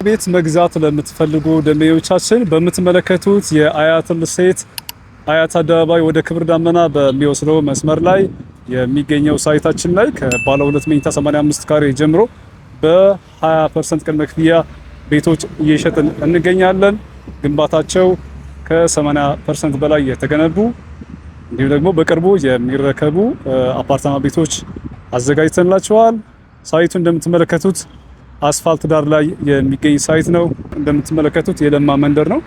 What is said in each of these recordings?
ቤት መግዛት ለምትፈልጉ ደንበኞቻችን በምትመለከቱት የአያት ሪል ስቴት አያት አደባባይ ወደ ክብር ዳመና በሚወስደው መስመር ላይ የሚገኘው ሳይታችን ላይ ከባለ 2 መኝታ 85 ካሬ ጀምሮ በ20% ቅድመ ክፍያ ቤቶች እየሸጥን እንገኛለን። ግንባታቸው ከ80% በላይ የተገነቡ እንዲሁም ደግሞ በቅርቡ የሚረከቡ አፓርታማ ቤቶች አዘጋጅተንላቸዋል። ሳይቱ እንደምትመለከቱት አስፋልት ዳር ላይ የሚገኝ ሳይት ነው። እንደምትመለከቱት የለማ መንደር ነው።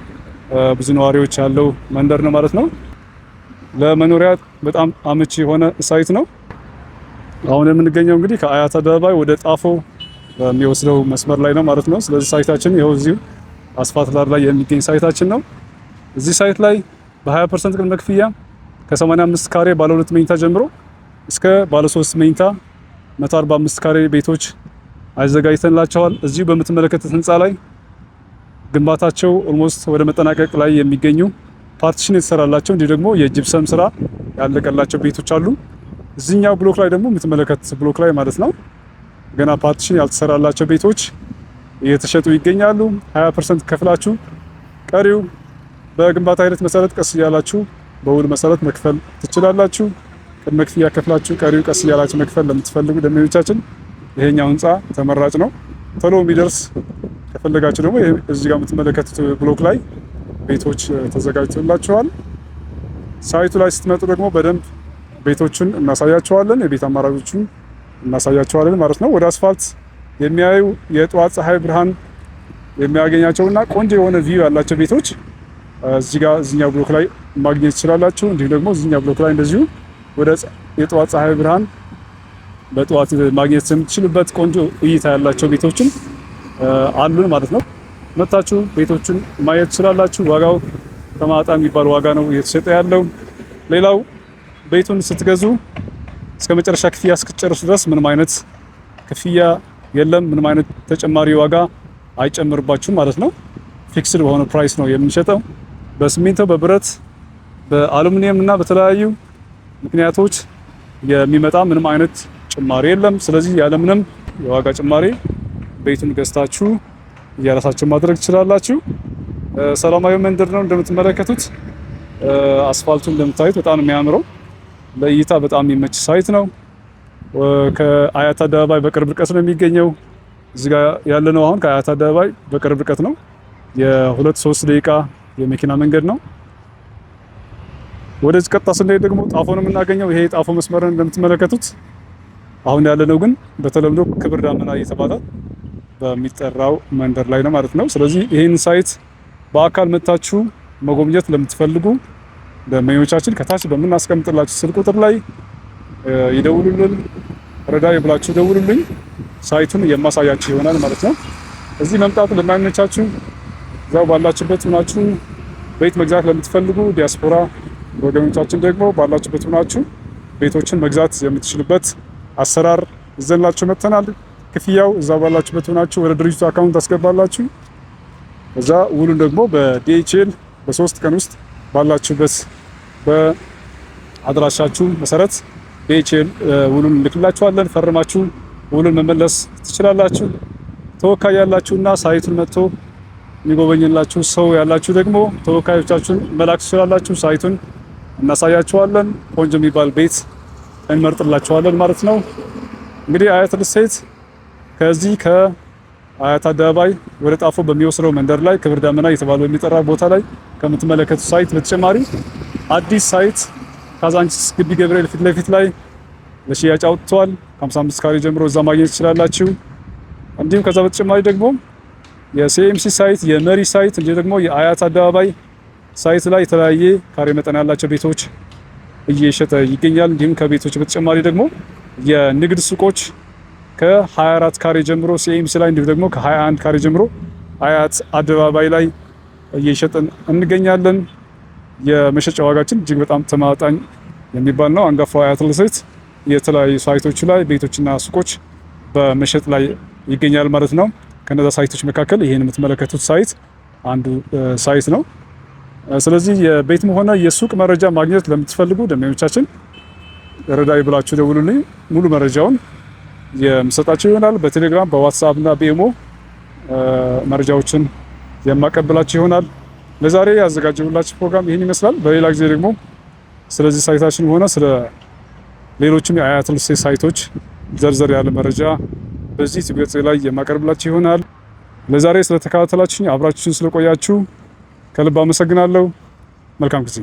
ብዙ ነዋሪዎች ያለው መንደር ነው ማለት ነው። ለመኖሪያ በጣም አመቺ የሆነ ሳይት ነው። አሁን የምንገኘው እንግዲህ ከአያት አደባባይ ወደ ጣፎ በሚወስደው መስመር ላይ ነው ማለት ነው። ስለዚህ ሳይታችን ይኸው እዚሁ አስፋልት ዳር ላይ የሚገኝ ሳይታችን ነው። እዚህ ሳይት ላይ በ20% ቅድመ ክፍያ ከ85 ካሬ ባለ 2 መኝታ ጀምሮ እስከ ባለ 3 መኝታ 145 ካሬ ቤቶች አዘጋጅተንላቸዋል። እዚሁ በምትመለከቱት ህንፃ ላይ ግንባታቸው ኦልሞስት ወደ መጠናቀቅ ላይ የሚገኙ ፓርቲሽን የተሰራላቸው እንዲሁ ደግሞ የጂፕሰም ስራ ያለቀላቸው ቤቶች አሉ። እዚህኛው ብሎክ ላይ ደግሞ የምትመለከቱት ብሎክ ላይ ማለት ነው ገና ፓርቲሽን ያልተሰራላቸው ቤቶች እየተሸጡ ይገኛሉ። 20% ከፍላችሁ ቀሪው በግንባታ ሂደት መሰረት ቀስ እያላችሁ በውል መሰረት መክፈል ትችላላችሁ። ቅድመ ክፍያ ከፍላችሁ ቀሪው ቀስ እያላችሁ መክፈል ለምትፈልጉ ደንበኞቻችን ይሄኛው ህንፃ ተመራጭ ነው። ቶሎ የሚደርስ ከፈለጋችሁ ደግሞ እዚህ ጋር የምትመለከቱት ብሎክ ላይ ቤቶች ተዘጋጅተውላችኋል። ሳይቱ ላይ ስትመጡ ደግሞ በደንብ ቤቶችን እናሳያችኋለን፣ የቤት አማራጮችን እናሳያችኋለን ማለት ነው። ወደ አስፋልት የሚያዩ የጠዋት ፀሐይ ብርሃን የሚያገኛቸውና ቆንጆ የሆነ ቪው ያላቸው ቤቶች እዚህ ጋር እዚህኛው ብሎክ ላይ ማግኘት ትችላላችሁ። እንዲሁም ደግሞ እዚህኛው ብሎክ ላይ እንደዚሁ ወደ የጠዋት ፀሐይ ብርሃን በጠዋት ማግኘት የምትችሉበት ቆንጆ እይታ ያላቸው ቤቶችን አሉን ማለት ነው። መታችሁ ቤቶችን ማየት ትችላላችሁ። ዋጋው ተማጣ የሚባል ዋጋ ነው እየተሸጠ ያለው። ሌላው ቤቱን ስትገዙ እስከ መጨረሻ ክፍያ እስክትጨርሱ ድረስ ምንም አይነት ክፍያ የለም። ምንም አይነት ተጨማሪ ዋጋ አይጨምርባችሁም ማለት ነው። ፊክስድ በሆነ ፕራይስ ነው የምንሸጠው። በሲሚንቶ፣ በብረት፣ በአሉሚኒየም እና በተለያዩ ምክንያቶች የሚመጣ ምንም አይነት ጭማሪ የለም። ስለዚህ ያለምንም የዋጋ ጭማሪ ቤቱን ገዝታችሁ እያራሳችሁ ማድረግ ትችላላችሁ። ሰላማዊ መንደር ነው እንደምትመለከቱት። አስፋልቱ እንደምታዩት በጣም የሚያምረው ለእይታ በጣም የሚመች ሳይት ነው። ከአያት አደባባይ በቅርብ ርቀት ነው የሚገኘው። እዚህ ጋር ያለነው አሁን ከአያት አደባባይ በቅርብ ርቀት ነው። የ2-3 ደቂቃ የመኪና መንገድ ነው። ወደዚህ ቀጥታ ስንሄድ ደግሞ ጣፎ ነው የምናገኘው። ይሄ ጣፎ መስመር እንደምትመለከቱት አሁን ያለነው ግን በተለምዶ ክብር ዳመና እየተባለ በሚጠራው መንደር ላይ ነው ማለት ነው። ስለዚህ ይህን ሳይት በአካል መታችሁ መጎብኘት ለምትፈልጉ ደንበኞቻችን ከታች በምናስቀምጥላችሁ ስልክ ቁጥር ላይ ይደውሉልን። ረዳይ ብላችሁ ደውሉልኝ፣ ሳይቱን የማሳያችሁ ይሆናል ማለት ነው። እዚህ መምጣት ለማይመቻችሁ እዛው ባላችሁበት ሆናችሁ ቤት መግዛት ለምትፈልጉ ዲያስፖራ ወገኖቻችን ደግሞ ባላችሁበት ሆናችሁ ቤቶችን መግዛት የምትችሉበት አሰራር ይዘንላችሁ መጥተናል። ክፍያው እዛው ባላችሁበት ሆናችሁ ወደ ድርጅቱ አካውንት ታስገባላችሁ። እዛ ውሉን ደግሞ በዲኤችኤል በ3 ቀን ውስጥ ባላችሁበት በአድራሻችሁ መሰረት ዲኤችኤል ውሉን እንልክላችኋለን። ፈርማችሁ ውሉን መመለስ ትችላላችሁ። ተወካይ ያላችሁና ሳይቱን መጥቶ የሚጎበኝላችሁ ሰው ያላችሁ ደግሞ ተወካዮቻችሁን መላክ ትችላላችሁ። ሳይቱን እናሳያችኋለን። ቆንጆ የሚባል ቤት እንመርጥላችኋለን ማለት ነው። እንግዲህ አያት ሪል ስቴት ከዚህ ከአያት አደባባይ ወደ ጣፎ በሚወስደው መንደር ላይ ክብር ዳመና እየተባለ የሚጠራ ቦታ ላይ ከምትመለከቱ ሳይት በተጨማሪ አዲስ ሳይት ካዛንቺስ ግቢ ገብርኤል ፊት ለፊት ላይ ለሽያጭ አውጥቷል። ከ55 ካሬ ጀምሮ እዛ ማግኘት ትችላላችሁ። እንዲሁም ከዛ በተጨማሪ ደግሞ የሲኤምሲ ሳይት፣ የመሪ ሳይት እንዲሁም ደግሞ የአያት አደባባይ ሳይት ላይ የተለያየ ካሬ መጠን ያላቸው ቤቶች እየሸጠ ይገኛል። እንዲሁም ከቤቶች በተጨማሪ ደግሞ የንግድ ሱቆች ከ24 ካሬ ጀምሮ ሲኤምሲ ላይ እንዲሁም ደግሞ ከ21 ካሬ ጀምሮ አያት አደባባይ ላይ እየሸጠን እንገኛለን። የመሸጫ ዋጋችን እጅግ በጣም ተመጣጣኝ የሚባል ነው። አንጋፋው አያት ሪል ስቴት የተለያዩ ሳይቶች ላይ ቤቶችና ሱቆች በመሸጥ ላይ ይገኛል ማለት ነው። ከነዛ ሳይቶች መካከል ይሄን የምትመለከቱት ሳይት አንዱ ሳይት ነው። ስለዚህ የቤትም ሆነ የሱቅ መረጃ ማግኘት ለምትፈልጉ ደንበኞቻችን ረዳይ ብላችሁ ደውሉልኝ። ሙሉ መረጃውን የምሰጣችሁ ይሆናል። በቴሌግራም በዋትስአፕ እና በኢሞ መረጃዎችን የማቀብላችሁ ይሆናል። ለዛሬ ያዘጋጀሁላችሁ ፕሮግራም ይህን ይመስላል። በሌላ ጊዜ ደግሞ ስለዚህ ሳይታችን ሆነ ስለ ሌሎችም የአያት ሪል ስቴት ሳይቶች ዘርዘር ያለ መረጃ በዚህ ገጽ ላይ የማቀርብላችሁ ይሆናል። ለዛሬ ስለተከታተላችሁኝ አብራችሁን ስለቆያችሁ ከልብ አመሰግናለሁ። መልካም ጊዜ